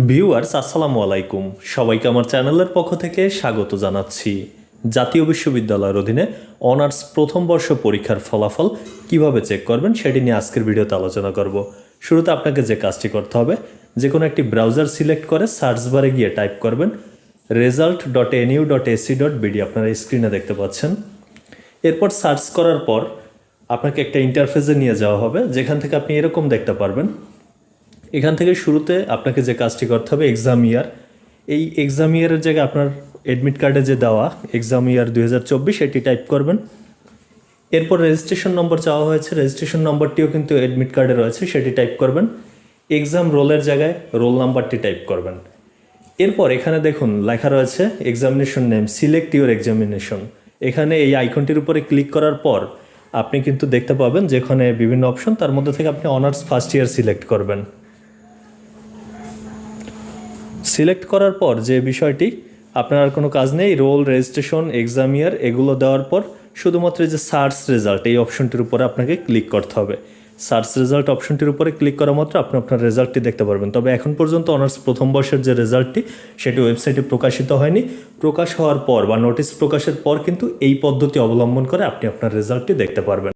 Viewers আসসালামু আলাইকুম, সবাইকে আমার চ্যানেলের পক্ষ থেকে স্বাগত জানাচ্ছি। জাতীয় বিশ্ববিদ্যালয়ের অধীনে অনার্স প্রথম বর্ষ পরীক্ষার ফলাফল কিভাবে চেক করবেন সেটি নিয়ে আজকের ভিডিওতে আলোচনা করব। শুরুতে আপনাকে যে কাজটি করতে হবে, যে কোনো একটি ব্রাউজার সিলেক্ট করে সার্চ বারে গিয়ে টাইপ করবেন result.nu.ac.bd। আপনারা স্ক্রিনে দেখতে পাচ্ছেন। এরপর সার্চ করার পর আপনাকে একটা ইন্টারফেসে নিয়ে যাওয়া হবে, যেখান থেকে আপনি এরকম দেখতে পারবেন। এখান থেকে শুরুতে আপনাকে যে কাজটি করতে হবে, এক্সাম ইয়ার, এই এক্সাম ইয়ারের জায়গায় আপনার অ্যাডমিট কার্ডে যে দেওয়া এক্সাম ইয়ার 2024 এটি টাইপ করবেন। এরপর রেজিস্ট্রেশন নম্বর চাওয়া হয়েছে, রেজিস্ট্রেশন নম্বরটিও কিন্তু অ্যাডমিট কার্ডে রয়েছে, সেটি টাইপ করবেন। এক্সাম রোলের জায়গায় রোল নাম্বারটি টাইপ করবেন। এরপর এখানে দেখুন লেখা রয়েছে examination name, select your examination. এখানে এই আইকনটির উপরে ক্লিক করার পর আপনি কিন্তু দেখতে পাবেন যেখানে বিভিন্ন অপশন, তার মধ্যে থেকে আপনি অনার্স ফার্স্ট ইয়ার সিলেক্ট করবেন। সিলেক্ট করার পর যে বিষয়টি, আপনার আর কোনো কাজ নেই, রোল, রেজিস্ট্রেশন, এক্সাম ইয়ার এগুলো দেওয়ার পর শুধুমাত্র যে সার্চ রেজাল্ট এই অপশনটির উপরে আপনাকে ক্লিক করতে হবে। সার্চ রেজাল্ট অপশনটির উপরে ক্লিক করা মাত্র আপনি আপনার রেজাল্টটি দেখতে পারবেন। তবে এখন পর্যন্ত অনার্স প্রথম বর্ষের যে রেজাল্টটি সেটি ওয়েবসাইটে প্রকাশিত হয়নি। প্রকাশ হওয়ার পর বা নোটিশ প্রকাশের পর কিন্তু এই পদ্ধতি অবলম্বন করে আপনি আপনার রেজাল্টটি দেখতে পারবেন।